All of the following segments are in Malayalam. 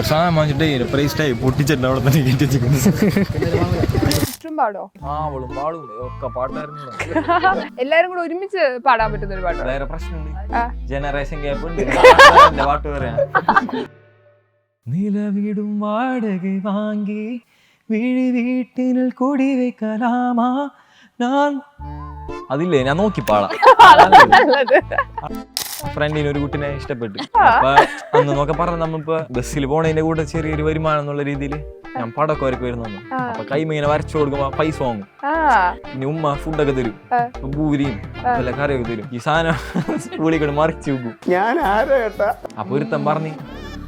സാധനം വാങ്ങിച്ചിട്ട് പ്രൈസ്റ്റായി പൊട്ടിച്ചിട്ട് അവിടെ തന്നെ കെട്ടിച്ചിരിക്കുന്നു. പാടോ അവളും പാടും ഒക്കെ പാട്ടായിരുന്നു. എല്ലാരും കൂടെ ഒരുമിച്ച് പാടാൻ പറ്റുന്ന ഒരു പാട്ടോ? വേറെ പ്രശ്നമുണ്ട്, ജനറേഷൻ ഗ്യാപ്പ് ഉണ്ട്. പാട്ട് പറയാം. നിലവിടും വാടക വാങ്ങി വീട്ടിൽ കൂടി വെക്കലാമാ ഞാൻ. അതില്ലേ ഞാൻ നോക്കി പാടാം. ഫ്രണ്ടിന് ഒരു കുട്ടിനെ ഇഷ്ടപ്പെട്ടു. അപ്പൊ അന്ന് നോക്കെ പറഞ്ഞ നമ്മിപ്പോ ബസ്സിൽ പോണതിന്റെ കൂടെ ചെറിയൊരു വരുമാനം എന്നുള്ള രീതിയിൽ ഞാൻ പടക്കം വരക്ക് വരുന്നു. അപ്പൊ കൈമീനെ വരച്ചു കൊടുക്കുമ്പോ പൈസ വാങ്ങും. പിന്നെ ഉമ്മ ഫുഡൊക്കെ തരും, പൂരിയും വല്ല കറിയൊക്കെ തരും. ഈ സാധനം സ്കൂളിൽ മറിച്ചു വെക്കും. അപ്പൊ ഒരുത്തൻ പറഞ്ഞു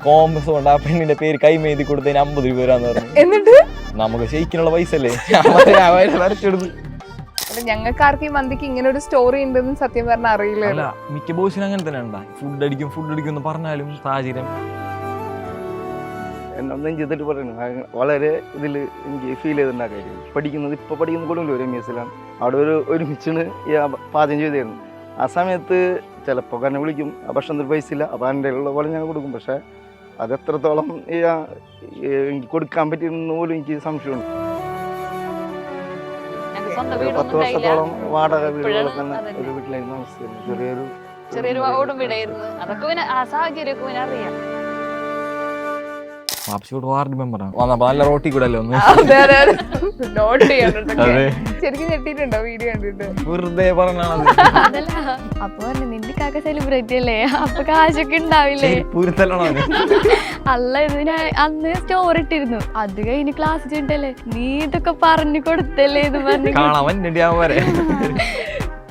കോമ്പസ് കൊണ്ട് ആ പെണ്ണിന്റെ പേര് കൈമേതി കൊടുത്തതിന് 50 രൂപ വരാന്ന് പറഞ്ഞു. എന്നിട്ട് നമുക്ക് ഷെയ്ക്കിനുള്ള പൈസ അല്ലേ വരച്ചെടുത്ത്. ഞങ്ങൾക്ക് ആർക്കും ഈ മന്തിക്ക് ഇങ്ങനെ ഒരു സ്റ്റോറി ഉണ്ടെന്ന് സത്യം പറഞ്ഞാൽ അറിയില്ല. മിക്ക ബോയ്സിനും അങ്ങനെ തന്നെ ഉണ്ടാ. ഫുഡ് അടിക്കും എന്ന് പറഞ്ഞാലും സാഹചര്യം എന്നൊന്നും ചെയ്തിട്ട് പറയുന്നു. വളരെ ഇതിൽ എനിക്ക് ഫീൽ ചെയ്തിട്ടുണ്ടാ കാര്യം. ഇപ്പൊ പഠിക്കുന്ന കൊടുങ്ങല്ലോ രമ്യസിലാണ്. അവിടെ ഒരുമിച്ചാണ് പാചകം ചെയ്തായിരുന്നു. ആ സമയത്ത് ചിലപ്പോൾ എന്നെ വിളിക്കും, ആ ഭക്ഷണത്തിന് പൈസ ഇല്ല, അപ്പോൾ എൻ്റെ ഉള്ള പോലെ ഞാൻ കൊടുക്കും. പക്ഷെ അത് എത്രത്തോളം എനിക്ക് കൊടുക്കാൻ പറ്റിയെന്ന് പോലും എനിക്ക് സംശയമുണ്ട്. 10 വർഷത്തോളം വാടക വീടുകളിൽ തന്നെ ഒരു വീട്ടിലായിരുന്നു താമസിച്ചിരുന്നു. ചെറിയൊരു ഓടും വീടായിരുന്നു. അതൊക്കെ ആ സാഹചര്യമൊക്കെ അറിയാം. വാപ്സിയോട് വാർഡ് മെമ്പറാണ് വന്നപ്പോ നല്ല റോട്ടി കൂടെ അല്ലേ ഒന്ന് നോട്ട് ചെയ്യണ്ടൊക്കെ. ശരിക്കും ഞെട്ടിട്ടുണ്ടോ വീഡിയോ കണ്ടിട്ട്? വെറുതെ പറഞ്ഞാണ്. അപ്പൊ നിന്റെ കാക്ക സെലിബ്രിറ്റി അല്ലേ, അപ്പൊ കാശൊക്കെ ഉണ്ടാവില്ലേ? അല്ല ഇതിന് അന്ന് സ്റ്റോറി ഇട്ടിരുന്നു. അത് കഴിഞ്ഞ് ക്ലാസ് ചെയ്തിട്ടല്ലേ നീ ഇതൊക്കെ പറഞ്ഞു കൊടുത്തല്ലേ എന്ന് പറഞ്ഞു.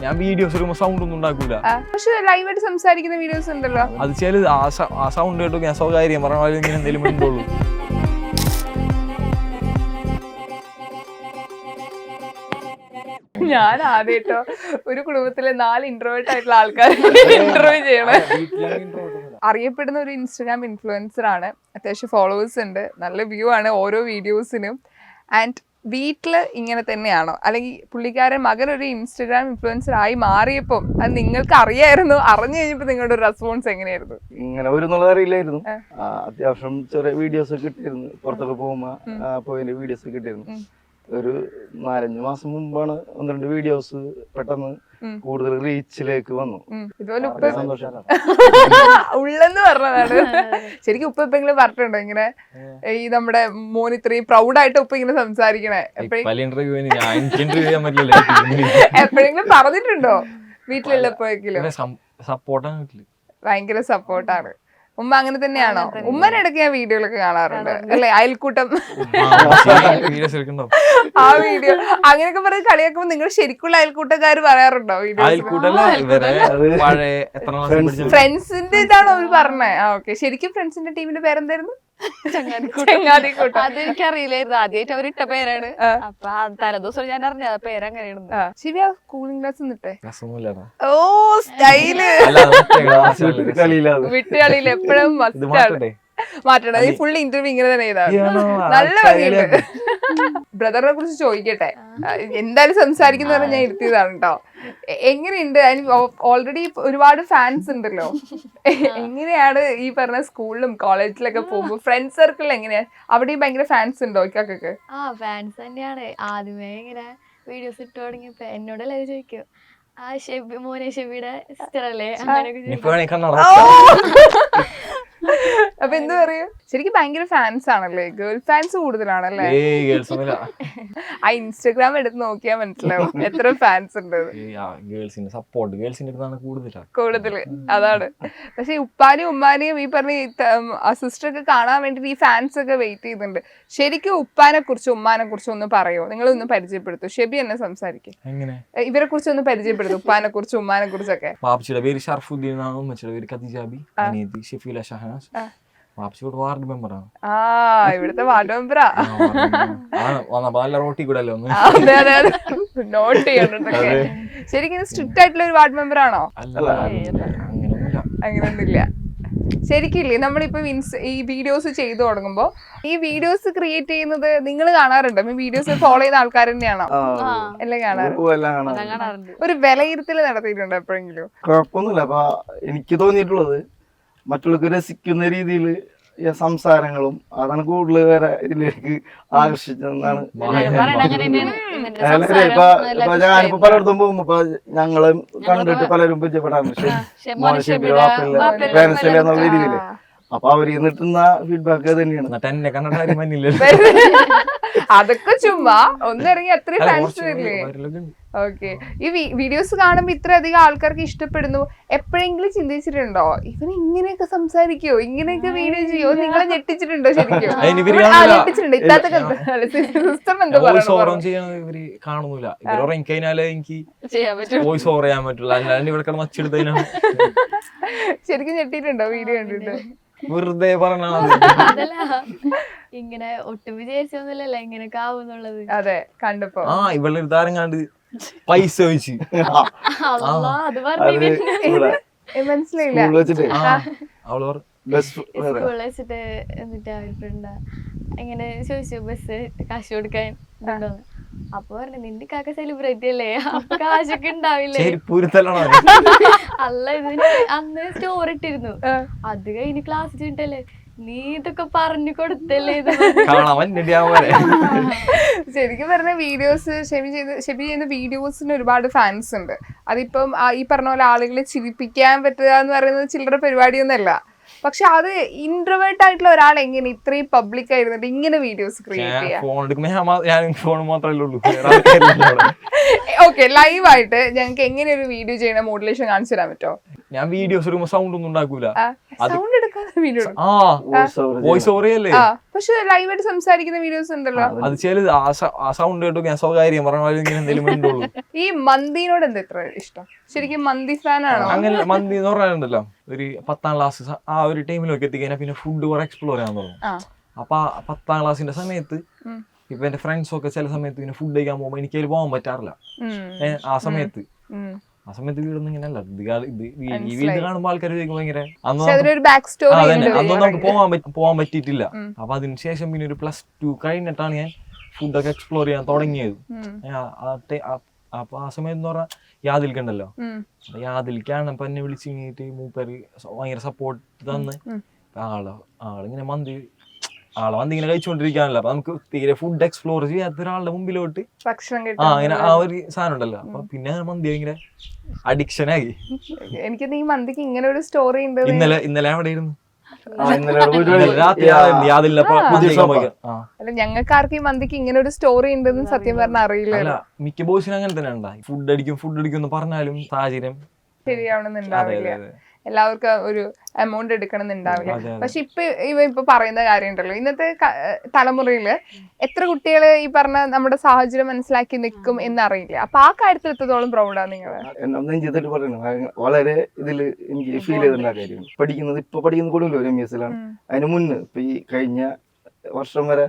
ഞാൻ വീഡിയോസ് ഇടുമ്പോ സൗണ്ട് ഒന്നും ഉണ്ടാക്കൂല. പക്ഷെ ലൈവായിട്ട് സംസാരിക്കുന്ന വീഡിയോസ് ഉണ്ടല്ലോ. അത് ചിലത് ആ സൗണ്ട് കേട്ടോ ഞാൻ സ്വകാര്യം പറഞ്ഞാൽ ഇങ്ങനെ എന്തെങ്കിലും ഉണ്ടുള്ളൂ. ഞാൻ ആദ്യമായിട്ടോ ഒരു കുടുംബത്തിലെ 4 ഇൻട്രോവേർട്ട് ആയിട്ടുള്ള ആൾക്കാരെ ഇന്റർവ്യൂ ചെയ്യണം. അറിയപ്പെടുന്ന ഒരു ഇൻസ്റ്റഗ്രാം ഇൻഫ്ലുവൻസർ ആണ്. അത്യാവശ്യം ഫോളോവേഴ്സ് ഉണ്ട്, നല്ല വ്യൂ ആണ് ഓരോ വീഡിയോസിനും. ആൻഡ് വീട്ടില് ഇങ്ങനെ തന്നെയാണോ, അല്ലെങ്കിൽ പുള്ളിക്കാരൻ മകൻ ഒരു ഇൻസ്റ്റഗ്രാം ഇൻഫ്ലുവൻസർ ആയി മാറിയപ്പോൾ അത് നിങ്ങൾക്ക് അറിയായിരുന്നു? അറിഞ്ഞു കഴിഞ്ഞപ്പോ നിങ്ങളുടെ ഒരു റെസ്പോൺസ് എങ്ങനെയായിരുന്നു? ഇങ്ങനെ ഒരു അറിയില്ലായിരുന്നു. അത്യാവശ്യം ചെറിയ വീഡിയോസ് ഒക്കെ ഇട്ടിരുന്നു. പുറത്തൊക്കെ പോകുമ്പോ പോയതിന്റെ വീഡിയോസ് ഒക്കെ ഇട്ടിരുന്നു. ഒരു 4-5 മാസം മുമ്പാണ് 1-2 വീഡിയോസ് പെട്ടെന്ന് കൂടുതൽ റീച്ചിലേക്ക് വന്നു. ഇതുപോലെ ഉള്ളെന്ന് പറഞ്ഞതാണ്. ശരിക്കും ഉപ്പ എപ്പോഴെങ്കിലും പറഞ്ഞിട്ടുണ്ടോ ഇങ്ങനെ ഈ നമ്മുടെ മോൻ ഇത്രയും പ്രൗഡായിട്ട് ഉപ്പ ഇങ്ങനെ സംസാരിക്കണേ? എപ്പോഴെങ്കിലും പറഞ്ഞിട്ടുണ്ടോ വീട്ടിലുള്ളപ്പോഴെങ്കിലും? ഭയങ്കര സപ്പോർട്ടാണ് ഉമ്മ. അങ്ങനെ തന്നെയാണോ? ഉമ്മനെ ഇടയ്ക്ക് ഞാൻ വീഡിയോയിലൊക്കെ കാണാറുണ്ട് അല്ലെ, അയൽക്കൂട്ടം ആ വീഡിയോ അങ്ങനെയൊക്കെ പറഞ്ഞ് കളിയാക്കുമ്പോ നിങ്ങൾ ശരിക്കുള്ള അയൽക്കൂട്ടക്കാര് പറയാറുണ്ടോ വീഡിയോ? ഫ്രണ്ട്സിന്റെ ഇതാണോ അവര് പറഞ്ഞേ? ഓക്കെ. ശരിക്കും ഫ്രണ്ട്സിന്റെ ടീമിന്റെ പേരെന്തായിരുന്നു? ചങ്ങാതിക്കൂട്ടം. അതെനിക്കറിയില്ലായിരുന്നു. ആദ്യമായിട്ട് അവരിട്ട പേരാണ്. അപ്പൊ തലേദിവസം ഞാൻ അറിഞ്ഞ പേരങ്ങനെയായിരുന്നു. ശരിയാ. കൂളിംഗ് ഗ്ലാസ് നിട്ടെ. ഓ സ്റ്റൈല് വിട്ടുകളിയില്ല എപ്പോഴും മാറ്റണം. ഈ ഫുൾ ഇന്റർവ്യൂ ഇങ്ങനെ തന്നെ ചെയ്താൽ നല്ല ഭംഗിയുണ്ട്. ബ്രദറിനെ കുറിച്ച് ചോദിക്കട്ടെ. എന്തായാലും സംസാരിക്കുന്ന ഞാൻ ഇരുത്തിയതാണ് കേട്ടോ. എങ്ങനെയുണ്ട്? ഓൾറെഡി ഒരുപാട് ഫാൻസ് ഉണ്ടല്ലോ. എങ്ങനെയാണ് ഈ പറഞ്ഞ സ്കൂളിലും കോളേജിലൊക്കെ പോകുമ്പോ ഫ്രണ്ട് സർക്കിളിൽ എങ്ങനെയാ? അവിടെയും ഭയങ്കര ഫാൻസ് ഉണ്ടോ ഇക്കാക്കൊക്കെ? ഫാൻസ് തന്നെയാണ്. ആദ്യമേ ഇങ്ങനെ വീഡിയോസ് ഇട്ട് തുടങ്ങിയപ്പോ എന്നോടല്ലേ ചോദിക്കും, ആ ഷെബി മോനെ ഷെബിയുടെ സിസ്റ്റർ അല്ലേ അപ്പൊ എന്താ പറയാ? ശരിക്കും ഭയങ്കര ഫാൻസ് ആണല്ലേ? ഗേൾ ഫാൻസ് കൂടുതലാണല്ലേ? ആ ഇൻസ്റ്റാഗ്രാം എടുത്ത് നോക്കിയാൽ മനസ്സിലാവും എത്ര ഫാൻസ് ഉണ്ട്. കൂടുതല് അതാണ്. പക്ഷെ ഉപ്പാനെയും ഉമ്മാനെയും ഈ പറഞ്ഞ സിസ്റ്ററൊക്കെ കാണാൻ വേണ്ടിട്ട് ഈ ഫാൻസ് ഒക്കെ വെയിറ്റ് ചെയ്യുന്നുണ്ട്. ശരിക്കും ഉപ്പാനെ കുറിച്ചും ഉമ്മാനെ കുറിച്ചും ഒന്ന് പറയോ? നിങ്ങളൊന്ന് പരിചയപ്പെടുത്തു. ഷെബി എന്നെ സംസാരിക്കും. ഇവരെ കുറിച്ച് ഒന്ന് പരിചയപ്പെടുത്തും, ഉപ്പാനെ കുറിച്ചും ഉമ്മാനെ കുറിച്ചൊക്കെ. വാപ്പച്ചിയുടെ പേര് ഷർഫുദ്ദീൻ, ഉമ്മച്ചിയുടെ പേര് ഖദീജാബി, അനിയത്തി ഷെഫീല ഷഹനാസ്. വാപ്പച്ചിയോട് വാർഡ് മെമ്പറാണ്. ഇവിടുത്തെ വാർഡ് മെമ്പറാ. നല്ല റോട്ടി കൂടെ അല്ലേ ഒന്ന് നോട്ട് ചെയ്യണ്ടൊക്കെ. ശരിക്കും സ്ട്രിക്റ്റ് ആയിട്ടുള്ള ഒരു വാർഡ് മെമ്പർ ആണോ? അങ്ങനെയൊന്നുമില്ല. ശരിക്കില്ലേ നമ്മളിപ്പോ ഈ വീഡിയോസ് ചെയ്തു തുടങ്ങുമ്പോ ഈ വീഡിയോസ് ക്രിയേറ്റ് ചെയ്യുന്നത് നിങ്ങൾ കാണാറുണ്ടോ? വീഡിയോസ് ഫോളോ ചെയ്യുന്ന ആൾക്കാർ തന്നെയാണോ? എല്ലാം കാണാറുണ്ട്. ഒരു വിലയിരുത്തൽ നടത്തിയിട്ടുണ്ടോ എപ്പോഴെങ്കിലും? കുഴപ്പമൊന്നുമില്ല. അപ്പൊ എനിക്ക് തോന്നിയിട്ടുള്ളത് മറ്റുള്ളവർക്ക് രസിക്കുന്ന രീതിയിൽ ഈ സംസാരങ്ങളും അതാണ് കൂടുതൽ വേറെ ഇതിലേക്ക് ആകർഷിച്ചതെന്നാണ് ഞാനിപ്പോ പലയിടത്തും പോകുമ്പോ ഇപ്പൊ ഞങ്ങളെ കണ്ടിട്ട് പലരും പരിചയപ്പെടാറുണ്ട് പേരൻസ് എന്നുള്ള രീതിയില്. അപ്പൊ അവര് നിട്ടുന്ന ഫീഡ്ബാക്ക് തന്നെയാണ്. എന്നിട്ട് എന്നെ കണ്ടിട്ട് ആരും മഞ്ഞില്ല. അതൊക്കെ ചുമ്മാ ഒന്നിറങ്ങി അത്രയും ഫാൻസ് വരില്ലേ? ഓക്കെ. ഈ വീഡിയോസ് കാണുമ്പോ ഇത്രയധികം ആൾക്കാർക്ക് ഇഷ്ടപ്പെടുന്നു. എപ്പോഴെങ്കിലും ചിന്തിച്ചിട്ടുണ്ടോ ഇവന് ഇങ്ങനെയൊക്കെ സംസാരിക്കോ, ഇങ്ങനെയൊക്കെ വീഡിയോ ചെയ്യോ? നിങ്ങളെ ഞെട്ടിച്ചിട്ടുണ്ടോ ശരിക്കും? ഞെട്ടിച്ചിട്ടുണ്ട്. ഇത്താത്തൊക്കെ സിസ്റ്റർ എന്താ ഇവര് കാണുന്നില്ല. ഇവർ ഉറങ്ങിക്കഴിഞ്ഞാല് എനിക്ക് വോയിസ് ഓവർ ചെയ്യാൻ പറ്റില്ല. അല്ലാണ്ട് ഇവിടെ കിടന്ന് വച്ചെടുത്തതിനാണ്. ശരിക്കും ഞെട്ടിട്ടുണ്ടോ വീഡിയോ കണ്ടിട്ട്? വെറുതെ പറഞ്ഞാൽ ഇങ്ങനെ ഒട്ടും വിചാരിച്ചൊന്നുമില്ലല്ലോ ഇങ്ങനെയൊക്കെ ആവുന്നുള്ളത്. അതെ, കണ്ടപ്പോ ഇവളുടെ താരങ്ങാണ്ട് പൈസ ചോദിച്ചു. അത് പറഞ്ഞു മനസ്സിലായില്ല. അവള് സ്കൂളിൽ വെച്ചിട്ട് എന്നിട്ട് അവർ ഫ്രണ്ട് ഇങ്ങനെ ചോദിച്ചു ബസ് കാശ് കൊടുക്കാൻ ഉണ്ടോന്ന്. അപ്പൊ പറഞ്ഞു നിന്റെ കാക്ക സെലിബ്രിറ്റി അല്ലേ, അപ്പൊ കാശൊക്കെ ഉണ്ടാവില്ലേ? അല്ല ഇതിന് അന്ന് സ്റ്റോറി ഇട്ടിരുന്നു. അത് കഴിഞ്ഞ് ക്ലാസ് ചെയ്തിട്ടല്ലേ നീ ഇതൊക്കെ പറഞ്ഞു കൊടുത്തല്ലേ ഇത്. ശരിക്കും പറഞ്ഞ വീഡിയോസ് ഷെബി ചെയ്യുന്ന വീഡിയോസിന് ഒരുപാട് ഫാൻസ് ഉണ്ട്. അതിപ്പം ഈ പറഞ്ഞ പോലെ ആളുകളെ ചിരിപ്പിക്കാൻ പറ്റുക എന്ന് പറയുന്നത് ചില്ലറ പരിപാടിയൊന്നുമല്ല. പക്ഷെ അത് ഇൻട്രോവേർട്ട് ആയിട്ടുള്ള ഒരാൾ എങ്ങനെ ഇത്രയും പബ്ലിക് ആയിരുന്നിട്ട് ഇങ്ങനെ വീഡിയോസ് ക്രിയേറ്റ് ചെയ്യാം? ഓക്കെ, ലൈവ് ആയിട്ട് ഞങ്ങൾക്ക് എങ്ങനെ ഒരു വീഡിയോ ചെയ്യണ മോഡുലേഷൻ കാണിച്ചു തരാൻ പറ്റുമോ? ഞാൻ വീഡിയോസ് സൗണ്ട് ഒന്നും ഉണ്ടാക്കൂല. സൗണ്ട് എടുക്കാതെ വീഡിയോ വോയിസ് ഓവർ ചെയ്യല്ലേ? പക്ഷെ ലൈവ് ആയിട്ട് സംസാരിക്കുന്ന വീഡിയോസ് ഉണ്ടല്ലോ. അത് ചെയ്ത് ആ സൗണ്ട് കേട്ടോ ഞാൻ സ്വകാര്യം പറഞ്ഞാലും. ഈ മന്തിനോട് എന്താ ഇത്ര ഇഷ്ടം? ശരിക്കും മന്തി ഫാൻ ആണോ? അങ്ങനെ മന്തി എന്ന് പറയാനുണ്ടല്ലോ, ഒരു 10ാം ക്ലാസ് ആ ഒരു ടൈമിലൊക്കെ എത്തിക്കഴിഞ്ഞാൽ പിന്നെ ഫുഡ് കുറെ എക്സ്പ്ലോർ ചെയ്യാൻ തുടങ്ങും. അപ്പൊ 10ാം ക്ലാസ്സിന്റെ സമയത്ത് ഇപ്പൊ എന്റെ ഫ്രണ്ട്സ് ഒക്കെ ചില സമയത്ത് ഇങ്ങനെ ഫുഡ് കഴിക്കാൻ പോകുമ്പോ എനിക്ക് അതിൽ പോകാൻ പറ്റാറില്ല. ആ സമയത്ത് വീടൊന്നും ഇങ്ങനെയല്ല. ഈ വീട് കാണുമ്പോ ആൾക്കാർ ഭയങ്കര അന്നൊന്നും നമുക്ക് പോകാൻ പറ്റിയിട്ടില്ല. അപ്പൊ അതിനുശേഷം പിന്നെ ഒരു +2 കഴിഞ്ഞിട്ടാണ് ഞാൻ ഫുഡൊക്കെ എക്സ്പ്ലോർ ചെയ്യാൻ തുടങ്ങിയത്. അപ്പൊ ആ സമയത്ത് എന്ന് പറഞ്ഞാൽ യാതിൽക്കുണ്ടല്ലോ, യാതിൽക്കാണ് ഇപ്പൊ എന്നെ വിളിച്ചിട്ട് മൂപ്പര് ഭയങ്കര സപ്പോർട്ട് തന്ന് ആളിങ്ങനെ മന്തി ഇങ്ങനെ കഴിച്ചുകൊണ്ടിരിക്കാനല്ലോ. അപ്പൊ നമുക്ക് തീരെ ഫുഡ് എക്സ്പ്ലോർ ചെയ്യാത്ത ഒരാളുടെ മുമ്പിലോട്ട് അങ്ങനെ ആ ഒരു സാധനം ഉണ്ടല്ലോ. അപ്പൊ പിന്നെ മന്തി ഭയങ്കര അഡിക്ഷൻ ആയി. എനിക്ക് ഈ മന്തിക്ക് ഇങ്ങനെ ഒരു സ്റ്റോറി ഉണ്ട്. ഇന്നലെ അവിടെ ഇരുന്നു ഞങ്ങൾക്ക് ആർക്കും ഈ മന്തിക്ക് ഇങ്ങനെ ഒരു സ്റ്റോറി ഉണ്ടെന്ന് സത്യം പറഞ്ഞാൽ അറിയില്ല. മിക്ക ബോയ്സിനും അങ്ങനെ തന്നെ ഉണ്ടായി. ഫുഡ് അടിക്കും എന്ന് പറഞ്ഞാലും സാഹചര്യം ശരിയാവണമെന്നുണ്ടാവില്ല. എല്ലാവർക്കും ഒരു എമൗണ്ട് എടുക്കണമെന്നുണ്ടാവില്ല. പക്ഷെ ഇപ്പൊ പറയുന്ന കാര്യം ഉണ്ടല്ലോ, ഇന്നത്തെ തലമുറയില് എത്ര കുട്ടികള് ഈ പറഞ്ഞ നമ്മുടെ സാഹചര്യം മനസ്സിലാക്കി നിൽക്കും എന്നറിയില്ല. അപ്പൊ ആ കാര്യത്തിൽ എത്രത്തോളം പ്രൗഡാണ് നിങ്ങള്? നെഞ്ചിട്ട് പറയുന്നത് വളരെ ഇതില് എനിക്ക് ഫീൽ ചെയ്തിട്ടുള്ള കാര്യമാണ്. പഠിക്കുന്നത് കൂടുതലും രമ്യസിലാണ്. അതിന് മുന്നേ ഇപ്പൊ ഈ കഴിഞ്ഞ വർഷം വരെ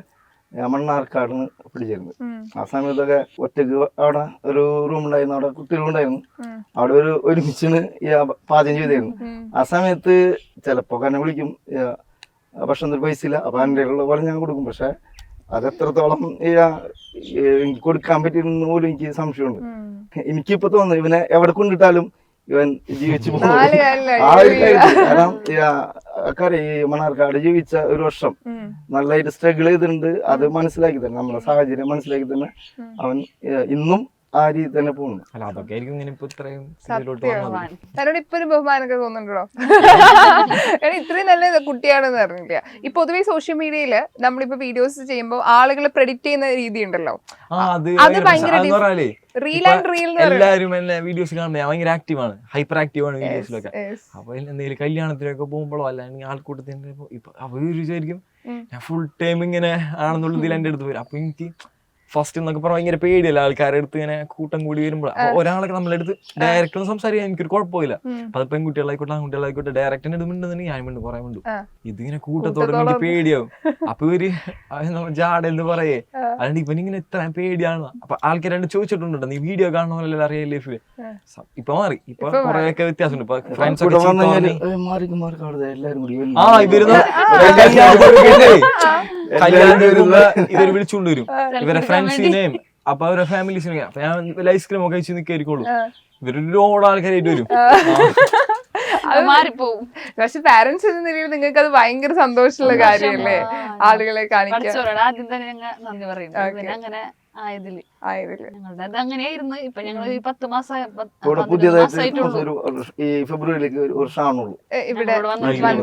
മണ്ണാർക്കാടാണ് പഠിച്ചിരുന്നത്. ആ സമയത്തൊക്കെ ഒറ്റക്ക് അവിടെ ഒരു റൂം ഉണ്ടായിരുന്നു, അവിടെ കുട്ടികളുണ്ടായിരുന്നു. അവിടെ ഒരുമിച്ചാണ് പാചകം ചെയ്തായിരുന്നു. ആ സമയത്ത് ചിലപ്പോ എന്നെ വിളിക്കും, ഭക്ഷണത്തിന് പൈസ ഇല്ല, അപ്പൊ എൻ്റെ ഉള്ള പോലെ ഞാൻ കൊടുക്കും. പക്ഷെ അത് എത്രത്തോളം എനിക്ക് കൊടുക്കാൻ പറ്റിയെന്ന് പോലും എനിക്ക് സംശയമുണ്ട്. എനിക്കിപ്പോ തോന്നുന്നു ഇവനെ എവിടെ കൊണ്ടിട്ടാലും ഇവൻ ജീവിച്ചു പോകും. ആ ഒരു കാര്യത്തിൽ കാരണം ഈ മണ്ണാർക്കാട് ജീവിച്ച ഒരു വർഷം നല്ലതായിട്ട് സ്ട്രഗിൾ ചെയ്തിട്ടുണ്ട്. അത് മനസ്സിലാക്കി തന്നെ, നമ്മുടെ സാഹചര്യം മനസ്സിലാക്കി തന്നെ അവൻ ഇന്നും ആ രീതി തന്നെ പോകുന്നു. തന്നോട് ഇപ്പൊ ഒരു ബഹുമാനൊക്കെ തോന്നുന്നുണ്ടോ? ഇത്രയും നല്ല കുട്ടിയാണെന്ന് അറിഞ്ഞില്ല. ഈ പൊതുവെ സോഷ്യൽ മീഡിയയില് നമ്മളിപ്പോ വീഡിയോസ് ചെയ്യുമ്പോൾ ആളുകൾ പ്രെഡിക്റ്റ് ചെയ്യുന്ന രീതി ഉണ്ടല്ലോ, അത് ഭയങ്കര എല്ലാരും എന്നെ വീഡിയോസ് കാണുന്നത് ഭയങ്കര ആക്റ്റീവാണ്, ഹൈപ്പർ ആക്റ്റീവാണ് വീഡിയോസിലൊക്കെ. അപ്പൊ എന്തെങ്കിലും കല്യാണത്തിലൊക്കെ പോകുമ്പോഴോ അല്ലെങ്കിൽ ആൾക്കൂട്ടത്തിന്റെ ഇപ്പൊ അവര് വിചാരിക്കും ഞാൻ ഫുൾ ടൈം ഇങ്ങനെ ആണെന്നുള്ളതിൽ എന്റെ അടുത്ത് വരും. അപ്പൊ എനിക്ക് ഫസ്റ്റ് എന്നൊക്കെ പറഞ്ഞാൽ ഭയങ്കര പേടിയല്ല ആൾക്കാരുടെ അടുത്ത് ഇങ്ങനെ കൂട്ടം കൂടി വരുമ്പോൾ. ഒരാളൊക്കെ നമ്മളെടുത്ത് ഡയറക്റ്റ് ഒന്നും സംസാരിക്കാൻ എനിക്കൊരു കുഴപ്പമില്ല. അത് പെൺകുട്ടികളായിക്കോട്ടെ ആൺകുട്ടികളായിക്കോട്ടെ ഡയറക്റ്റ് എന്റെ അടുത്ത് മിണ്ടുന്നുണ്ടെങ്കിൽ ഞാൻ മിണ്ടും, കുറെ മിണ്ടും. ഇതിങ്ങനെ കൂട്ടത്തോടെ എനിക്ക് പേടിയാവും. അപ്പൊ ഇവര് ജാടെന്ന് പറയേ അല്ലാണ്ട് ഇവനിങ്ങനെ ഇത്ര പേടിയാണ്. അപ്പൊ ആൾക്കാർ രണ്ട് ചോദിച്ചിട്ടുണ്ട്, നീ വീഡിയോ കാണുന്നല്ലോ അറിയാം ലൈഫില്. ഇപ്പൊ മാറി, ഇപ്പൊ കൊറേയൊക്കെ വ്യത്യാസമുണ്ട്. ഇപ്പൊ ഫ്രണ്ട്സ് ഒക്കെ ഇവര് വിളിച്ചുകൊണ്ട് വരും ഇവരെ ഫ്രണ്ട്സിനെയും അപ്പൊ അവരുടെ ഫാമിലീസിനെയും. അപ്പൊ ഞാൻ ഐസ്ക്രീം ഒക്കെ കഴിച്ച് നിൽക്കായിരിക്കുള്ളൂ. ഇവരൊരുപാട് ആൾക്കാരായിട്ട് വരും. മാറിപ്പോവും. പക്ഷെ പാരന്റ്സ് എന്ന നിലയിൽ നിങ്ങൾക്ക് അത് ഭയങ്കര സന്തോഷമുള്ള കാര്യമല്ലേ ആളുകളെ കാണിക്കാൻ. പഠിച്ചവരോട് ആദ്യം തന്നെ ഞങ്ങൾ നന്ദി പറയുന്നു. പിന്നെ അങ്ങനെ ആയതില് ഞങ്ങളുടെ അത് അങ്ങനെയായിരുന്നു. ഇപ്പൊ ഞങ്ങൾ 10 മാസമായിട്ടുള്ളൂ ഈ ഫെബ്രുവരിയിലേക്ക് ഒരു വർഷമാണുള്ളൂ ഇവിടെ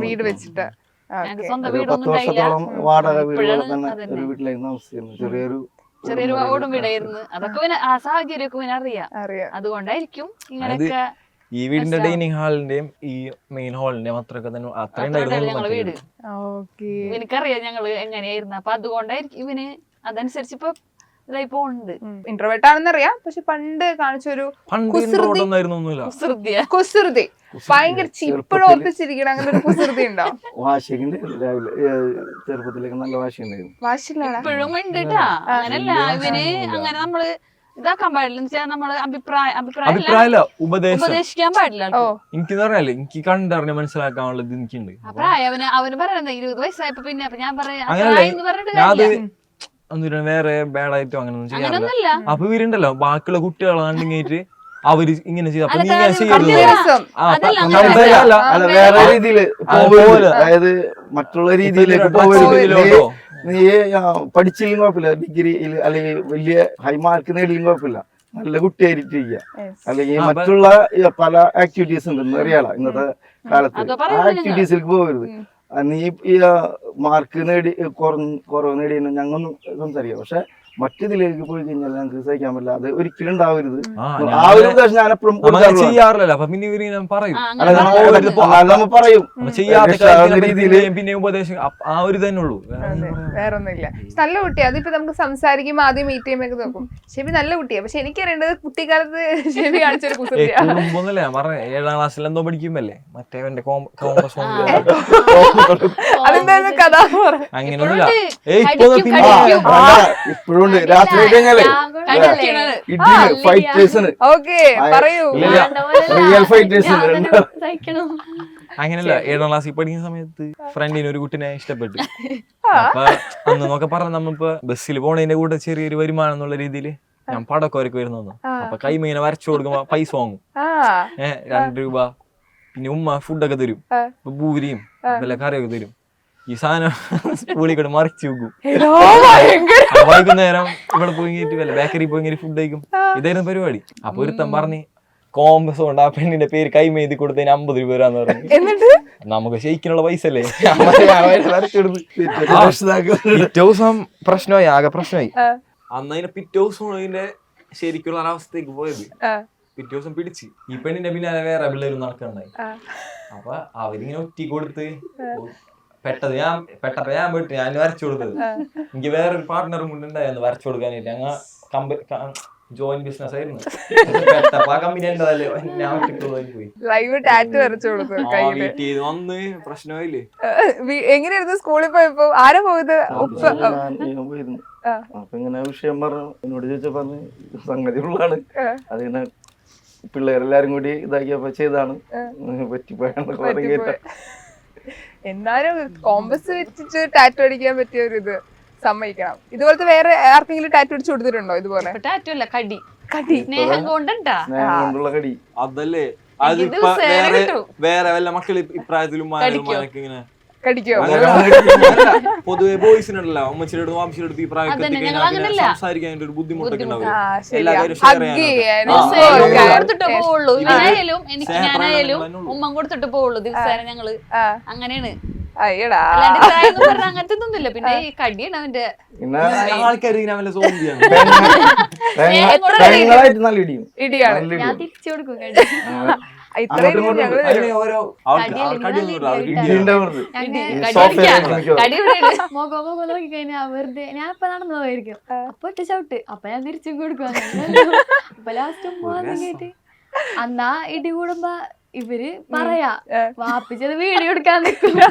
വീട് വെച്ചിട്ട്. ഞങ്ങൾക്ക് സ്വന്തം 10 വീടൊന്നും വർഷത്തോളം വാടക വീടുകൾ തന്നെ ഒരു വീട്ടിലായിരുന്നു താമസിച്ചിരുന്നത്. ചെറിയൊരു ഓടും വീടായിരുന്നു. അതൊക്കെ പിന്നെ ആ സാഹചര്യമൊക്കെ പിന്നെ അറിയാം. അതുകൊണ്ടായിരിക്കും ഇങ്ങനെയൊക്കെ. ഈ വീടിന്റെ ഡൈനിങ് ഹാളിന്റെയും ഈ മെയിൻ ഹാളിന്റെയും അത്രയൊക്കെ തന്നെ ഞങ്ങള് വീട് എനിക്കറിയാം ഞങ്ങള് എങ്ങനെയായിരുന്നു. അപ്പൊ അതുകൊണ്ടായിരിക്കും ഇവന് അതനുസരിച്ച് ഇപ്പൊ ഇതായി പോണ്ട്. ഇന്റർവേർട്ട് ആണെന്നറിയാം, പക്ഷെ പണ്ട് കാണിച്ചൊരു കുസൃതി ഭയങ്കര ഇപ്പോഴും ഓർപ്പിച്ചിരിക്കണം. അങ്ങനെ ഒരു കുസൃതി ഉണ്ടോ? വാശിയുണ്ട്. രാവിലെ ചെറുപ്പത്തിലേക്ക് നല്ല വാശിയുണ്ടായിരുന്നു. വാശിയിലാണ് ഇപ്പോഴും ഉണ്ട് ട്ടാ. അങ്ങനല്ല ഇവന് അങ്ങനെ നമ്മള് ഇതാക്കാൻ പാടില്ല. നമ്മള് അഭിപ്രായമല്ല, ഉപദേശിക്കാൻ പാടില്ല. എനിക്ക് പറഞ്ഞാലേ എനിക്ക് കണ്ടറിഞ്ഞ മനസ്സിലാക്കാനുള്ളത് എനിക്കുണ്ട്. പ്രായം അവന് പറയണത് 20 വയസ്സായപ്പോ പിന്നെ ഞാൻ പറയാം വേറെ ബാഡായിട്ടോ അങ്ങനെ ഒന്നും ചെയ്യാറില്ല. അപ്പൊ ഇവരുണ്ടല്ലോ ബാക്കിയുള്ള കുട്ടികളാണെങ്കിൽ അവര് ഇങ്ങനെ ചെയ്ത വേറെ രീതിയില് അതായത് മറ്റുള്ള രീതിയിലേക്ക് നീ പഠിച്ചില്ലെങ്കിൽ കുഴപ്പമില്ല, ഡിഗ്രിയിൽ അല്ലെങ്കിൽ വലിയ ഹൈ മാർക്ക് നേടിയെങ്കിലും കുഴപ്പമില്ല, നല്ല കുട്ടിയായിരിക്കുക. അല്ലെങ്കിൽ മറ്റുള്ള പല ആക്ടിവിറ്റീസ് ഉണ്ട് അറിയാലോ ഇന്നത്തെ കാലത്ത്. ആ ആക്ടിവിറ്റീസിലേക്ക് പോകരുത്. നീ ഈ മാർക്ക് നേടി കുറവ് നേടിയെന്ന് ഞങ്ങളൊന്നും സംസാരിക്കാം. പക്ഷെ മറ്റിതിലേക്ക് പോയി കഴിഞ്ഞാൽ ഞങ്ങൾക്ക് സഹിക്കാൻ പറ്റില്ല. അത് ഒരിക്കലും ഉണ്ടാവരുത്. ആ ഒരു ഉദ്ദേശം ഞാൻ എപ്പോഴും ചെയ്യാറില്ല. അപ്പൊ പിന്നെ ഇവര് പറയും നമ്മൾ പറയും രീതിയില് പിന്നെ ഉപദേശം ആ ഒരു തന്നെ ഉള്ളൂ, വേറൊന്നുമില്ല. നല്ല കുട്ടിയാ. അതിപ്പോ നമുക്ക് സംസാരിക്കുമ്പോ ആദ്യം മീറ്റ് ചെയ്യുമ്പോ നോക്കും ഷെബി നല്ല കുട്ടിയാ. പക്ഷെ എനിക്കറിയേണ്ടത് കുട്ടിക്കാലത്ത് ഷെബി കാണിച്ചൊരു കുസൃതിയാ. 7ാം ക്ലാസ്സിൽ എന്തോ പഠിക്കുമ്പല്ലേ മറ്റേ കോൺഗ്രസ് അതെന്തായിരുന്നു കഥ? അങ്ങനെയൊന്നുമില്ല. ഇപ്പോഴും രാത്രി ഫൈറ്റേഴ്സിന് റിയൽ ഫൈറ്റേഴ്സിന് അങ്ങനെയല്ല. 7ാം ക്ലാസ്സിൽ പഠിക്കുന്ന സമയത്ത് ഫ്രണ്ടിന് ഒരു കുട്ടിനെ ഇഷ്ടപ്പെട്ടു. അപ്പൊ അന്നൊക്കെ പറഞ്ഞ നമ്മിപ്പോ ബസ്സിൽ പോണതിന്റെ കൂടെ ചെറിയൊരു വരുമാനം എന്നുള്ള രീതിയിൽ ഞാൻ പടക്കം വരക്ക് വരുന്നു. അപ്പൊ കൈമീനെ വരച്ചു കൊടുക്കുമ്പോ പൈസ വാങ്ങും. 2 രൂപ. പിന്നെ ഉമ്മ ഫുഡൊക്കെ തരും, പൂരിയും വല്ല കറിയൊക്കെ തരും. ഈ സാധനം സ്കൂളിൽ കൂടെ മറിച്ചു വെക്കും. വൈകുന്നേരം ഇവിടെ പോയി വല്ല ബേക്കറി പോയി ഫുഡ് കഴിക്കും. ഇതായിരുന്നു പരിപാടി. അപ്പൊ ഒരുത്തൻ പറഞ്ഞ് കോമ്പസ് കൊണ്ട് ആ പെണ്ണിന്റെ പേര് കൈമെഴുതി കൊടുത്തതിന് 50 രൂപ വരാന്ന് പറഞ്ഞു. എന്നിട്ട് നമുക്ക് ഷെയ്ക്കിനുള്ള പൈസ അല്ലേ പിറ്റേ ദിവസം പ്രശ്നമായി, ആകെ പ്രശ്നമായി. അന്ന് അതിന്റെ പിറ്റേ ദിവസം അതിന്റെ ശരിക്കുള്ള ഒരവസ്ഥയ്ക്ക് പോയത്. പിറ്റേ ദിവസം പിടിച്ച് ഈ പെണ്ണിന്റെ പിന്നാലെ വേറെ പിള്ളേരും നടക്കണ്ടായി. അപ്പൊ അവരിങ്ങനെ ഒറ്റി കൊടുത്ത് പെട്ടപ്പോ ഞാൻ പോയിട്ട് ഞാൻ വരച്ചു കൊടുത്തത്. എനിക്ക് വേറൊരു പാർട്ട്ണറും കൂടെ ഉണ്ടായിരുന്നു വരച്ചു കൊടുക്കാനായിട്ട്. ഞങ്ങൾ ജോയിന്റ് ബിസിനസ് ആയിരുന്നു. വന്ന് പ്രശ്നമായില്ലേ? എങ്ങനെയായിരുന്നു സ്കൂളിൽ പോയപ്പോ? ആരാ പോയത്? പോയിരുന്നു. അപ്പൊ ഇങ്ങനെ വിഷയം പറഞ്ഞു, എന്നോട് ചോദിച്ചാ പറഞ്ഞ് സംഗതി ഉള്ളതാണ്. അതിങ്ങനെ പിള്ളേരെല്ലാരും കൂടി ഇതാക്കിയപ്പോ ചെയ്താണ്, പറ്റിപ്പോയാന്നൊക്കെ പറഞ്ഞു കേട്ട. എന്നാലും കോമ്പസ് വെച്ചിട്ട് ടാറ്റു അടിക്കാൻ പറ്റിയ ഒരു ഇത് സമ്മതിക്കണം. ഇതുപോലത്തെ വേറെ ആർക്കെങ്കിലും ടാറ്റു അടിച്ചു കൊടുത്തിട്ടുണ്ടോ? ഇതുപോലെ ടാറ്റു അല്ല, കടി സ്നേഹം കൊണ്ടുണ്ടാ. കൊണ്ടുള്ള കടി അതല്ലേ. അത് വേറെ വല്ല മക്കള് ഇപ്രായത്തിലും ഇങ്ങനെ കടിക്കോ? പൊതുവെ ബോയ്സിനുണ്ടല്ലോ ഉമ്മച്ചിയുടെ വാപ്പിച്ചിയുടെ ഈ പ്രായത്തിൽ സംസാരിക്കാൻ ഒരു ബുദ്ധിമുട്ടൊക്കെ ഉണ്ടാവും. എല്ലാ കാര്യം കൊടുത്തിട്ട് പോവുള്ളൂ. ഞാനായാലും എനിക്ക് ഞാനായാലും ഉമ്മ കൊടുത്തിട്ട് പോവുള്ളൂ. ദിവസം ഞങ്ങള് അങ്ങനെയാണ്. അങ്ങനത്തെ ഒന്നുമില്ല. പിന്നെ ഈ കടിയാണ് അവന്റെ ആൾക്കാർ ഇടിയാണ്. ഞാൻ തിരിച്ചു കൊടുക്കും. മുഖം നോക്കി കഴിഞ്ഞാൽ വെറുതെ ഞാൻ ഇപ്പൊ നടന്നു പോയിരിക്കും. അപ്പൊ ഒറ്റ ചവിട്ട്, അപ്പൊ ഞാൻ തിരിച്ചും കൊടുക്കും. അപ്പൊ ലാസ്റ്റ് കേട്ട് അന്നാ ഇടി കൂടുമ്പോ ഇവര് പറയാ വാപ്പിച്ചത് വീഡിയോ എടുക്കാൻ നിൽക്കില്ല.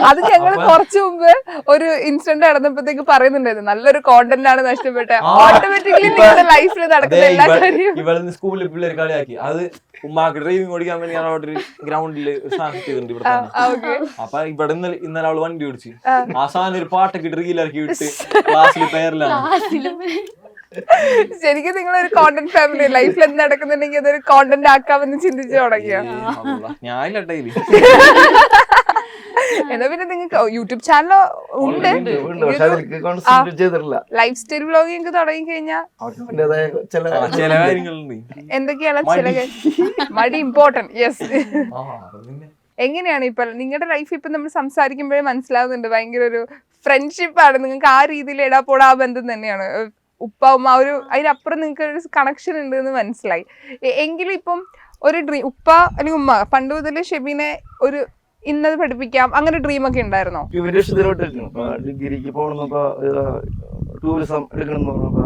അത് ഞങ്ങള് കുറച്ചു മുമ്പ് ഒരു ഇൻസിഡന്റ് നടന്നപ്പോഴത്തേക്ക് പറയുന്നുണ്ടായിരുന്നു നല്ലൊരു കോണ്ടന്റ് ആണ് നഷ്ടപ്പെട്ടത്. ഓട്ടോമാറ്റിക്കലി നിങ്ങളുടെ ലൈഫിൽ നടക്കുന്ന എല്ലാ കാര്യവും ഇവള് സ്കൂളിൽ പിള്ളേർ കളിയാക്കി. അത് ഉമ്മാക്ക് ഡ്രൈവിംഗ് ഓടിക്കാൻ വേണ്ടി ഞാൻ അവിടെ ഒരു ഗ്രൗണ്ടിൽ സാധനം ചെയ്തിട്ടുണ്ട് ഇവിടെ. അപ്പൊ ഇവിടെ ഇന്നലെ അവള് വണ്ടി ഓടിച്ചു. ആ സാധനം ഒരു പാട്ടൊക്കെ ഇട്ട് റീലാക്കി വിട്ട് ക്ലാസ്സിൽ പേരിലാണ്. ശരിക്കും നിങ്ങളൊരു കോണ്ടന്റ് ഫാമിലി, ലൈഫിൽ എന്ത് നടക്കുന്നുണ്ടെങ്കിൽ അതൊരു കോണ്ടന്റ് ആക്കാമെന്ന് ചിന്തിച്ചു തുടങ്ങിയോ? ഞാനില്ല ഡെയിലി. എന്നാ പിന്നെ നിങ്ങൾക്ക് യൂട്യൂബ് ചാനൽ ഉണ്ട്, പക്ഷെ അതിലേക്ക് കോൺസെൻട്രേറ്റ് ചെയ്തിട്ടില്ല. ലൈഫ് സ്റ്റൈൽ വ്ലോഗിങ് തുടങ്ങി കഴിഞ്ഞാൽ അതിന്റേതായ ചില ചില കാര്യങ്ങളുണ്ട്. എന്തൊക്കെയാണ് ചില മടി ഇമ്പോർട്ടന്റ്. യെസ്. എങ്ങനെയാണ് ഇപ്പൊ നിങ്ങളുടെ ലൈഫ്? ഇപ്പൊ നമ്മൾ സംസാരിക്കുമ്പോഴേ മനസ്സിലാവുന്നുണ്ട് ഭയങ്കര ഒരു ഫ്രണ്ട്ഷിപ്പാണ് നിങ്ങൾക്ക്. ആ രീതിയിൽ ഇടാപോടാ ബന്ധം തന്നെയാണ്. ഉപ്പ ഉമ്മ ഒരു അതിനപ്പുറം നിങ്ങൾക്ക് ഒരു കണക്ഷൻ ഉണ്ട് എന്ന് മനസ്സിലായി. എങ്കിലും ഇപ്പം ഒരു ഡ്രീം, ഉപ്പ അല്ലെങ്കിൽ ഉമ്മ പണ്ട് മുതൽ ഷെബീനെ ഒരു ഇന്നത് പഠിപ്പിക്കാം അങ്ങനെ ഡ്രീം ഒക്കെ ഉണ്ടായിരുന്നോ? ഡിഗ്രിക്ക് പോകണമെന്നൊക്കെ ടൂറിസം എടുക്കണം എന്ന് പറഞ്ഞപ്പോ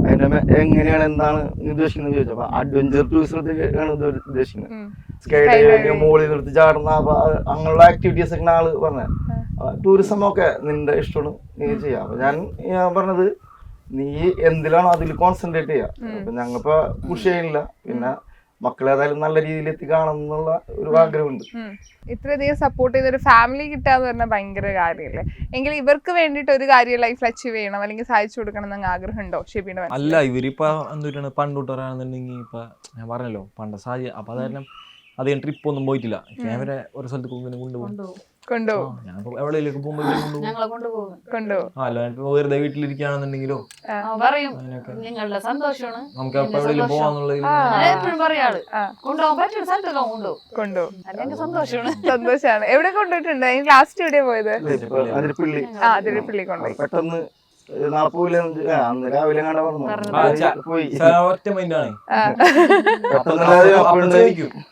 അതിന്റെ എങ്ങനെയാണ് എന്താണ് ഉദ്ദേശിക്കുന്നത് ചോദിച്ചപ്പോ അഡ്വഞ്ചർ ടൂറിസത്തിലാണ് ഉദ്ദേശിക്കുന്നത്. സ്കൈ ഡൈവിംഗ്, മോളിൽ നിർത്തി ചാടുന്ന അങ്ങനെയുള്ള ആക്ടിവിറ്റീസ് ഒക്കെ ആള് പറഞ്ഞത്. ടൂറിസം ഒക്കെ നിന്റെ ഇഷ്ടമാണ്, നീ ചെയ്യാം. അപ്പൊ ഞാൻ പറഞ്ഞത് നീ എന്തിലാണോ അതിൽ കോൺസെൻട്രേറ്റ് ചെയ്യാം. അപ്പൊ ഞങ്ങളിപ്പോ പുഷ് ചെയ്യണില്ല. പിന്നെ മക്കളെ ഏതായാലും നല്ല രീതിയിൽ എത്തിക്കാണം എന്നുള്ള ഒരു ആഗ്രഹമുണ്ട്. ഇത്രയധികം സപ്പോർട്ട് ചെയ്ത ഒരു ഫാമിലി കിട്ടാന്ന് പറഞ്ഞാൽ ഭയങ്കര കാര്യമല്ലേ? എങ്കിൽ ഇവർക്ക് വേണ്ടിയിട്ട് ഒരു കാര്യം ലൈഫിൽ അച്ചീവ് ചെയ്യണം അല്ലെങ്കിൽ സാധിച്ചു കൊടുക്കണം എന്ന് ആഗ്രഹം ഉണ്ടോ ഷെബീന്റെ? അല്ല, ഇവരിപ്പോ എന്തൊക്കെയാണ് പണ്ടോട്ടറാണെന്നുണ്ടെങ്കിൽ ഇപ്പൊ ഞാൻ പറഞ്ഞല്ലോ പണ്ട സാഹചര്യം. അപ്പൊ അത് കാരണം അധികം ട്രിപ്പ് ഒന്നും പോയിട്ടില്ല. ക്യാമറ ഒരു സ്ഥലത്ത് കൊണ്ടുപോകും. ഞാൻ എവിടെയൊക്കെ പോകുമ്പോ വെറുതെ വീട്ടിലിരിക്കുകയാണെന്നുണ്ടെങ്കിലോ നിങ്ങളുടെ സന്തോഷമാണ് നമുക്ക് എപ്പോ എവിടെയെങ്കിലും പോവാന്നുള്ളതിൽ സന്തോഷാണ്. എവിടെ കൊണ്ടുപോയിട്ടുണ്ട്? ലാസ്റ്റ് എവിടെയാ പോയത്? അതിരപ്പള്ളി. അതിരപ്പള്ളി കൊണ്ടുപോയി. പെട്ടെന്ന് നാളെ പോയില്ല, അന്ന് രാവിലെ പോയി. ഒറ്റ മൈൻഡാണ്.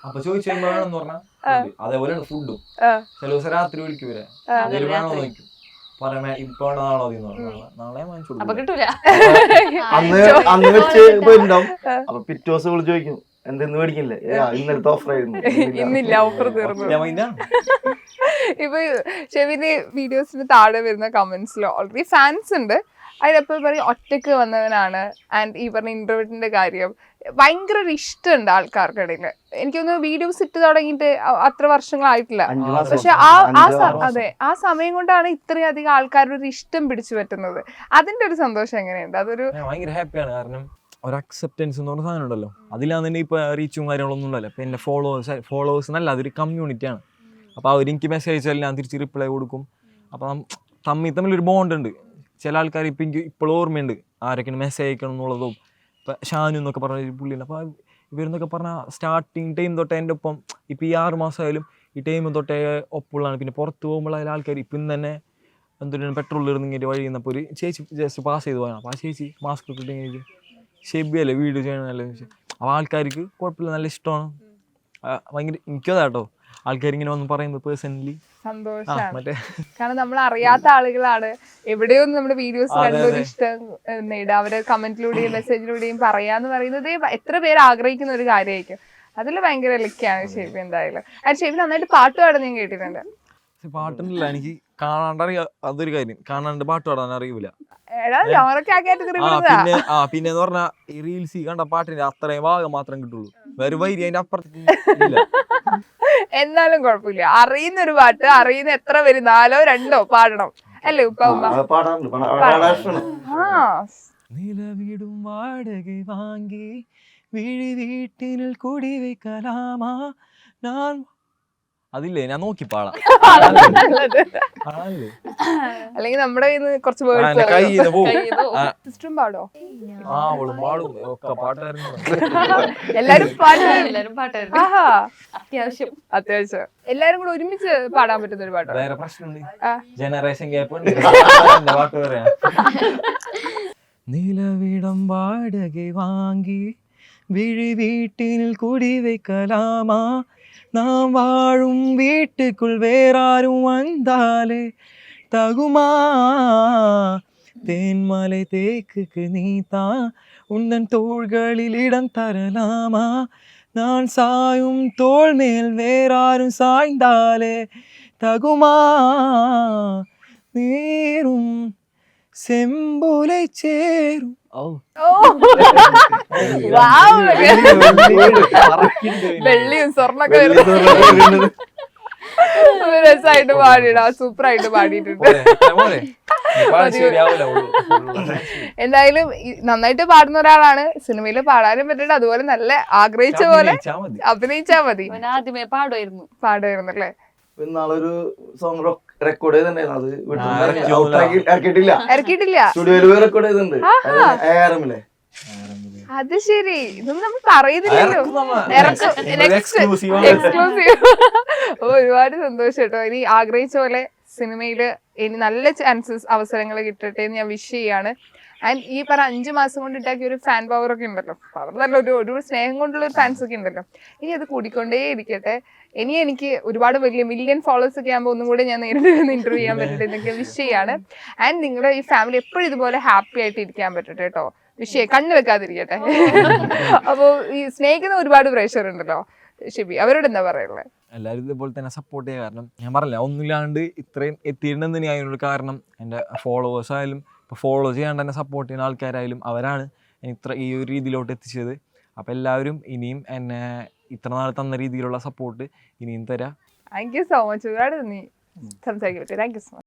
അപ്പൊ ചോദിച്ചു കഴിയുമ്പോഴാണെന്ന് പറഞ്ഞാൽ അതേപോലെയാണ് ഫുഡും. ചില ദിവസം രാത്രി വിളിക്കും ഇവരെ, വേണോ നോക്കും, പറയാ ഇപ്പൊ നാളോ നാളെ വാങ്ങിച്ചു. അന്ന് വെച്ച് പോയിട്ടുണ്ടാവും. അപ്പൊ പിറ്റേ ദിവസം വിളിച്ചു ചോദിക്കും എന്തെന്ന് മേടിക്കില്ലേ, ഇന്നലത്തെ ഓഫർ ആയിരുന്നു, ഇന്നില്ല ഓഫർ തീർന്നു. ഇപ്പൊ ഷെബീന്റെ വീഡിയോസിന് താഴെ വരുന്ന കമന്റ്സിലോ ഓൾറെഡി ഫാൻസ് ഉണ്ട്. അതിലെപ്പോഴും പറയും ഒറ്റക്ക് വന്നവനാണ്. ആൻഡ് ഈ പറഞ്ഞ ഇന്റർവ്യൂവിന്റെ കാര്യം ഭയങ്കര ഒരു ഇഷ്ടമുണ്ട് ആൾക്കാർക്കിടയിൽ. എനിക്കൊന്ന് വീഡിയോസ് ഇട്ട് തുടങ്ങിയിട്ട് അത്ര വർഷങ്ങളായിട്ടില്ല. പക്ഷെ അതെ ആ സമയം കൊണ്ടാണ് ഇത്രയധികം ആൾക്കാരുടെ ഒരു ഇഷ്ടം പിടിച്ചു പറ്റുന്നത്. അതിന്റെ ഒരു സന്തോഷം എങ്ങനെയുണ്ട്? അതൊരു ഭയങ്കര ഹാപ്പിയാണ്. കാരണം ഒരു അക്സെപ്റ്റൻസ് എന്ന് പറഞ്ഞ സാധനം ഉണ്ടല്ലോ, അതിലാന്ന് തന്നെ ഇപ്പൊ റീച്ചും കാര്യങ്ങളൊന്നും ഉണ്ടല്ലോ. ഇപ്പൊ എന്റെ ഫോളോവേഴ്സ് നല്ല അതൊരു കമ്മ്യൂണിറ്റിയാണ്. അപ്പോൾ അവരെനിക്ക് മെസ്സേജ് അയച്ചാൽ ഞാൻ തിരിച്ച് റിപ്ലൈ കൊടുക്കും. അപ്പം തമ്മിലൊരു ബോണ്ട് ഉണ്ട്. ചില ആൾക്കാർ ഇപ്പം എനിക്ക് ഇപ്പോഴും ഓർമ്മയുണ്ട് ആരൊക്കെയാണ് മെസ്സേജ് അയക്കണം എന്നുള്ളതും. ഇപ്പം ഷാനു എന്നൊക്കെ പറഞ്ഞ പുള്ളിയുണ്ട്. അപ്പോൾ ഇവരെന്നൊക്കെ പറഞ്ഞാൽ സ്റ്റാർട്ടിങ് ടൈം തൊട്ടേ എൻ്റെ ഒപ്പം ഇപ്പം ഈ 6 മാസമായാലും ഈ ടൈം തൊട്ടേ ഒപ്പമുള്ളതാണ്. പിന്നെ പുറത്ത് പോകുമ്പോൾ അതിൽ ആൾക്കാർ ഇപ്പം തന്നെ എന്തൊരു പെട്രോൾ ഇറങ്ങിയിട്ട് വഴി ചെയ്യുന്നപ്പോൾ ഒരു ചേച്ചി ജസ്റ്റ് പാസ് ചെയ്ത് പോകാനാണ്. അപ്പോൾ ആ ചേച്ചി മാസ്ക് ഒക്കെ ഇട്ടെങ്കിൽ ഷെബിയല്ലേ വീഡിയോ ചെയ്യണമല്ലേ ചോദിച്ചാൽ. അപ്പോൾ ആൾക്കാർക്ക് കുഴപ്പമില്ല, നല്ല ഇഷ്ടമാണ്. ഭയങ്കര എനിക്കതാട്ടോ ആൾക്കാരിങ്ങനെ വന്ന് പറയുമ്പോൾ പേഴ്സണലി സന്തോഷമാണ്. കാരണം നമ്മൾ അറിയാത്ത ആളുകളാണ് എവിടെയോ നമ്മുടെ വീഡിയോസ് കണ്ടൊരു ഇഷ്ടം നേടുക, അവര് കമന്റിലൂടെയും മെസ്സേജിലൂടെയും പറയാന്ന് പറയുന്നത് എത്ര പേര് ആഗ്രഹിക്കുന്ന ഒരു കാര്യമായിരിക്കും. അതിൽ ഭയങ്കര ലക്കിയാണ് ഷെബി എന്തായാലും. അത് ഷെബി നന്നായിട്ട് പാട്ട് പാടാൻ ഞാൻ കേട്ടിട്ടുണ്ട്. പാട്ടൊന്നുമില്ല, എനിക്ക് കാണാണ്ട് അറിയാം. അതൊരു കാര്യം, കാണാണ്ട് പാട്ട് പാടാൻ അറിയൂല. പിന്നെ എന്ന് പറഞ്ഞാ ഈ റീൽസ് കണ്ട പാട്ടിന്റെ അത്രയും ഭാഗം മാത്രം കിട്ടുള്ളൂ, വേറെ വൈരി അതിന്റെ അപ്പുറത്ത്. എന്നാലും കുഴപ്പമില്ല, അറിയുന്ന ഒരു പാട്ട് അറിയുന്ന എത്ര പേര് 4ഓ 2ഓ പാടണം അല്ലേ ഉപ്പ? നിലവിടും വാടക വാങ്ങി വീഴി വീട്ടിനിൽ കൂടി വെക്കലാമാ ഞാൻ. അതില്ലേ ഞാൻ നോക്കി പാടാം. അല്ലെങ്കിൽ നമ്മുടെ കുറച്ച് സിസ്റ്ററും പാടോ? എല്ലാരും പാട്ടായിരുന്നു. അത്യാവശ്യം എല്ലാരും കൂടെ ഒരുമിച്ച് പാടാൻ പറ്റുന്ന ഒരു പാട്ടോ? വേറെ പ്രശ്നമുണ്ട്, ജനറേഷൻ ഗ്യാപ്പ്. പാട്ട് പറയാ. നിലവിടം വാടക വാങ്ങി വിഴി വീട്ടിനിൽ കൂടി വെക്കലാമാ நாம் வாழும் வீட்டுக்குள் வேறாரும் வந்தாலே தகுமா தேன்மலை தேக்குக்கு நீதான் உந்தன் தோள்களில் இடம் தரலாமா நான் சாயும் தோள் மேல் வேறாரும் சாய்ந்தாலே தகுமா நீரும் செம்புலை சேரும். വെള്ളിയും സ്വർണ്ണൊക്കെ രസമായിട്ട് പാടിയിടാ, സൂപ്പർ ആയിട്ട് പാടിയിട്ടുണ്ട്. പോരെ, അത്ര പോരെ? ഇപ്പൊ ശരിയാവൂല, എന്തായാലും നന്നായിട്ട് പാടുന്ന ഒരാളാണ്. സിനിമയിൽ പാടാനും പറ്റട്ടെ, അതുപോലെ നല്ല ആഗ്രഹിച്ച പോലെ അഭിനയിച്ചാ മതി. അഭിനയിച്ചാ മതി. അവൻ ആദ്യമേ പാടുമായിരുന്നു. പാടുമായിരുന്നു അല്ലേ? നാളൊരു സോങ് റെക്കോർഡ് ചെയ്തിട്ടുണ്ടായിരുന്നു, അത് ഇറക്കിയിട്ടില്ല. സ്റ്റുഡിയോയിൽ റെക്കോർഡ് ചെയ്തിട്ടുണ്ട്. ARM-ലെ അത് ശരി, ഇതൊന്നും നമ്മൾ പറയുന്നില്ലല്ലോ. Exclusive ആണ്. എക്സ്ക്ലൂസീവ്. ഒരുപാട് സന്തോഷം കേട്ടോ. ഇനി ആഗ്രഹിച്ച പോലെ സിനിമയില് ഇനി നല്ല ചാൻസസ്, അവസരങ്ങൾ കിട്ടട്ടെ എന്ന് ഞാൻ വിഷ് ചെയ്യാണ്. ആൻഡ് ഈ 5 മാസം കൊണ്ട് ഉണ്ടാക്കിയ ഒരു ഫാൻ പവർ ഒക്കെ ഉണ്ടല്ലോ, പവർ നല്ല ഒരു സ്നേഹം കൊണ്ടുള്ള ഒരു ഫാൻസ് ഒക്കെ ഉണ്ടല്ലോ, ഇനി അത് കൂടിക്കൊണ്ടേ ഇരിക്കട്ടെ. ഇനി എനിക്ക് ഒരുപാട് വലിയ മില്യൺ ഫോളോവേഴ്സ് ഒക്കെ ആകുമ്പോൾ ഒന്നും കൂടെ ഞാൻ നേരിട്ട് ഇന്റർവ്യൂ ചെയ്യാൻ പറ്റട്ടെ എന്നൊക്കെ വിഷ് ചെയ്യാണ്. ആൻഡ് നിങ്ങളുടെ ഈ ഫാമിലി എപ്പോഴും ഇതുപോലെ ഹാപ്പി ആയിട്ട് ഇരിക്കാൻ പറ്റട്ടെ കേട്ടോ. വിഷയം കണ്ണു വെക്കാതിരിക്കട്ടെ. അപ്പോൾ ഈ സ്നേഹിക്കുന്ന ഒരുപാട് പ്രേക്ഷകർ ഉണ്ടല്ലോ ഷിബി, അവരോട് എന്താ പറയുള്ളത്? എല്ലാവരും ഇതുപോലെ തന്നെ സപ്പോർട്ട് ചെയ്യുക. കാരണം ഞാൻ പറഞ്ഞില്ല, ഒന്നുമില്ലാണ്ട് ഇത്രയും എത്തിയിട്ടുണ്ടെന്ന് ഞാൻ അതിനുള്ള കാരണം എൻ്റെ ഫോളോവേഴ്സ് ആയാലും ഇപ്പോൾ ഫോളോ ചെയ്യാണ്ട് തന്നെ സപ്പോർട്ട് ചെയ്യുന്ന ആൾക്കാരായാലും അവരാണ് ഈ ഒരു രീതിയിലോട്ട് എത്തിച്ചത്. അപ്പോൾ എല്ലാവരും ഇനിയും എന്നെ ഇത്ര നാൾ തന്ന രീതിയിലുള്ള സപ്പോർട്ട് ഇനിയും തരാം. Thank you so much. ഒരുപാട് നന്ദി സംസാരിക്കാൻ പറ്റും. Thank you so much.